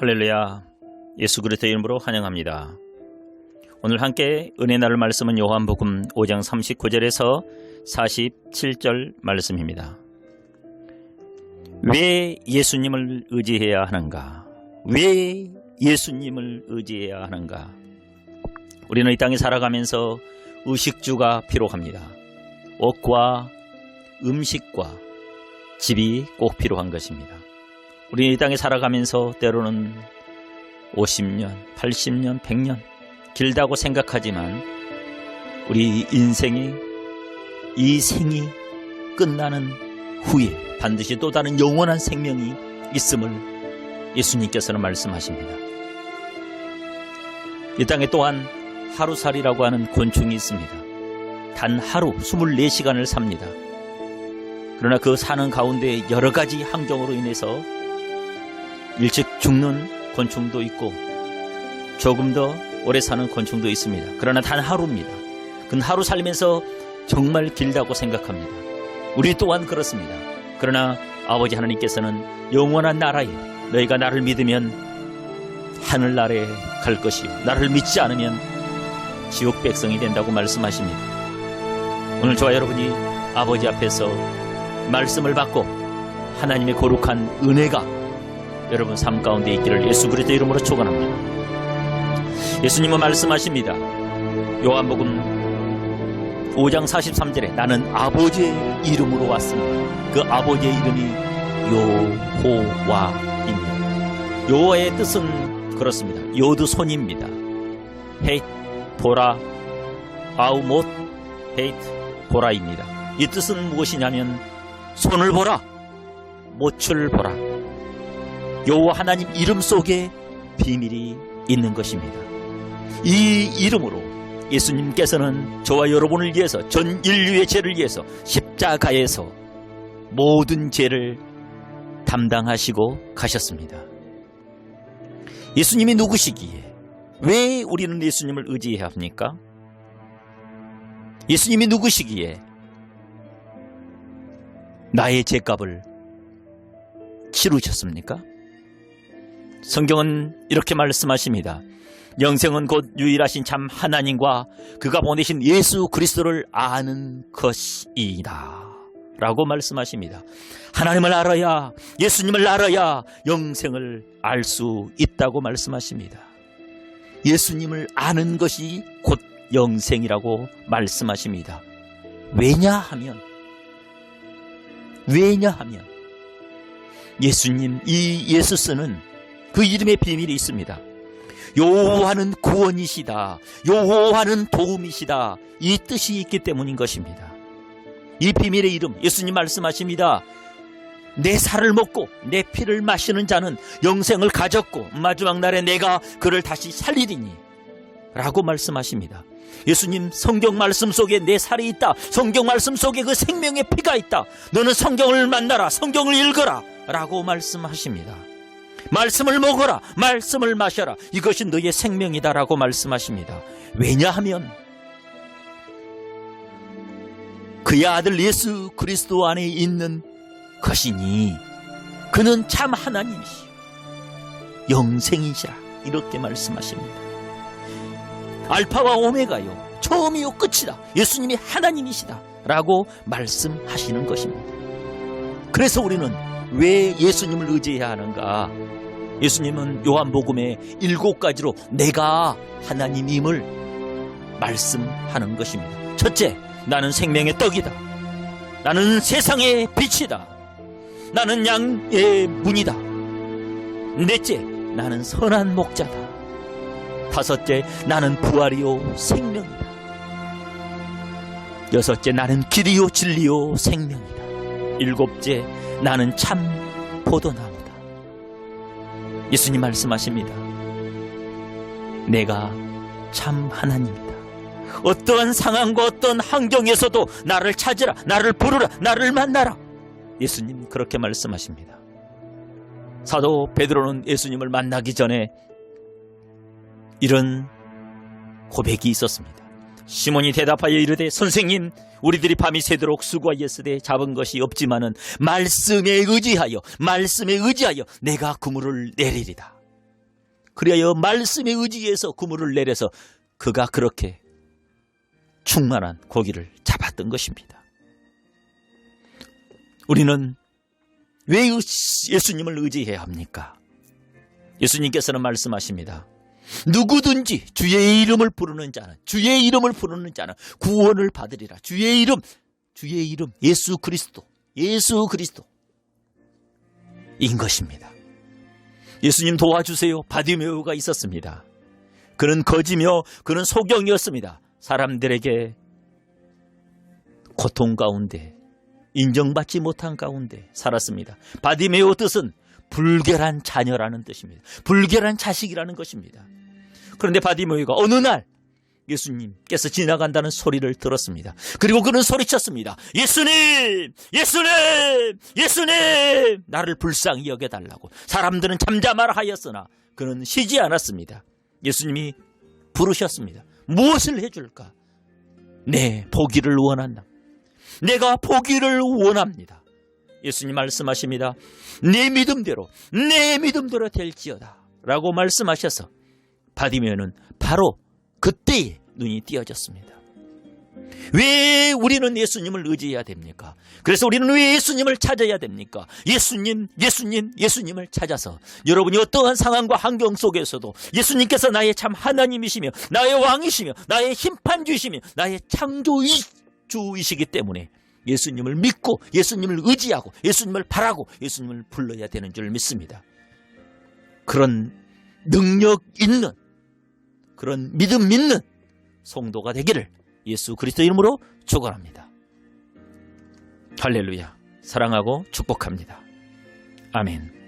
할렐루야, 예수 그리스도의 이름으로 환영합니다. 오늘 함께 은혜 나눌 말씀은 요한복음 5장 39절에서 47절 말씀입니다. 왜 예수님을 의지해야 하는가? 왜 예수님을 의지해야 하는가? 우리는 이 땅에 살아가면서 의식주가 필요합니다. 옷과 음식과 집이 꼭 필요한 것입니다. 우리 이 땅에 살아가면서 때로는 50년, 80년, 100년 길다고 생각하지만 우리 인생이 이 생이 끝나는 후에 반드시 또 다른 영원한 생명이 있음을 예수님께서는 말씀하십니다. 이 땅에 또한 하루살이라고 하는 곤충이 있습니다. 단 하루 24시간을 삽니다. 그러나 그 사는 가운데 여러 가지 환경으로 인해서 일찍 죽는 곤충도 있고 조금 더 오래 사는 곤충도 있습니다. 그러나 단 하루입니다. 그 하루 살면서 정말 길다고 생각합니다. 우리 또한 그렇습니다. 그러나 아버지 하나님께서는 영원한 나라에 너희가 나를 믿으면 하늘나라에 갈 것이요 나를 믿지 않으면 지옥 백성이 된다고 말씀하십니다. 오늘 저와 여러분이 아버지 앞에서 말씀을 받고 하나님의 거룩한 은혜가 여러분 삶 가운데 있기를 예수 그리스도의 이름으로 축원합니다. 예수님은 말씀하십니다. 요한복음 5장 43절에 나는 아버지의 이름으로 왔습니다. 그 아버지의 이름이 여호와입니다. 여호와의 뜻은 그렇습니다. 요드 손입니다. 헤이트 보라 아우못 헤이트 보라입니다. 이 뜻은 무엇이냐면 손을 보라, 못을 보라. 여호와 하나님 이름 속에 비밀이 있는 것입니다. 이 이름으로 예수님께서는 저와 여러분을 위해서 전 인류의 죄를 위해서 십자가에서 모든 죄를 담당하시고 가셨습니다. 예수님이 누구시기에 왜 우리는 예수님을 의지해야 합니까? 예수님이 누구시기에 나의 죄값을 치르셨습니까? 성경은 이렇게 말씀하십니다. 영생은 곧 유일하신 참 하나님과 그가 보내신 예수 그리스도를 아는 것이다 라고 말씀하십니다. 하나님을 알아야, 예수님을 알아야 영생을 알 수 있다고 말씀하십니다. 예수님을 아는 것이 곧 영생이라고 말씀하십니다. 왜냐하면 예수님, 이 예수스는 그 이름의 비밀이 있습니다. 여호와는 구원이시다, 여호와는 도움이시다, 이 뜻이 있기 때문인 것입니다. 이 비밀의 이름, 예수님 말씀하십니다. 내 살을 먹고 내 피를 마시는 자는 영생을 가졌고 마지막 날에 내가 그를 다시 살리리니 라고 말씀하십니다. 예수님 성경 말씀 속에 내 살이 있다, 성경 말씀 속에 그 생명의 피가 있다, 너는 성경을 만나라, 성경을 읽어라 라고 말씀하십니다. 말씀을 먹어라, 말씀을 마셔라, 이것이 너의 생명이다 라고 말씀하십니다. 왜냐하면 그의 아들 예수 그리스도 안에 있는 것이니 그는 참 하나님이시오 영생이시라 이렇게 말씀하십니다. 알파와 오메가요, 처음이요 끝이다, 예수님이 하나님이시다 라고 말씀하시는 것입니다. 그래서 우리는 왜 예수님을 의지해야 하는가? 예수님은 요한복음의 7가지로 내가 하나님임을 말씀하는 것입니다. 첫째, 나는 생명의 떡이다, 나는 세상의 빛이다, 나는 양의 문이다. 넷째, 나는 선한 목자다. 다섯째, 나는 부활이요 생명이다. 여섯째, 나는 길이요 진리요 생명이다. 일곱째, 나는 참 포도나무다. 예수님 말씀하십니다. 내가 참 하나님이다. 어떠한 상황과 어떤 환경에서도 나를 찾으라, 나를 부르라, 나를 만나라. 예수님 그렇게 말씀하십니다. 사도 베드로는 예수님을 만나기 전에 이런 고백이 있었습니다. 시몬이 대답하여 이르되 선생님 우리들이 밤이 새도록 수고하였으되 잡은 것이 없지만은 말씀에 의지하여 내가 그물을 내리리다. 그리하여 말씀에 의지해서 그물을 내려서 그가 그렇게 충만한 고기를 잡았던 것입니다. 우리는 왜 예수님을 의지해야 합니까? 예수님께서는 말씀하십니다. 누구든지 주의 이름을 부르는 자는 구원을 받으리라. 주의 이름 예수 그리스도인 것입니다. 예수님 도와주세요. 바디메오가 있었습니다. 그는 거지며 그는 소경이었습니다. 사람들에게 고통 가운데 인정받지 못한 가운데 살았습니다. 바디메오 뜻은 불결한 자녀라는 뜻입니다. 불결한 자식이라는 것입니다. 그런데 바디메오가 어느 날 예수님께서 지나간다는 소리를 들었습니다. 그리고 그는 소리쳤습니다. 예수님! 예수님! 예수님! 나를 불쌍히 여겨달라고. 사람들은 잠잠하라 하였으나 그는 쉬지 않았습니다. 예수님이 부르셨습니다. 무엇을 해줄까? 네, 보기를 원한다. 내가 보기를 원합니다. 예수님 말씀하십니다. 내 믿음대로 될지어다 라고 말씀하셔서 바디메오는 바로 그때에 눈이 띄어졌습니다. 왜 우리는 예수님을 의지해야 됩니까? 그래서 우리는 왜 예수님을 찾아야 됩니까? 예수님을 찾아서 여러분이 어떠한 상황과 환경 속에서도 예수님께서 나의 참 하나님이시며 나의 왕이시며 나의 심판주이시며 나의 창조주이시기 때문에 예수님을 믿고 예수님을 의지하고 예수님을 바라고 예수님을 불러야 되는 줄 믿습니다. 그런 능력 있는 그런 믿음 믿는 성도가 되기를 예수 그리스도 이름으로 축원합니다. 할렐루야. 사랑하고 축복합니다. 아멘.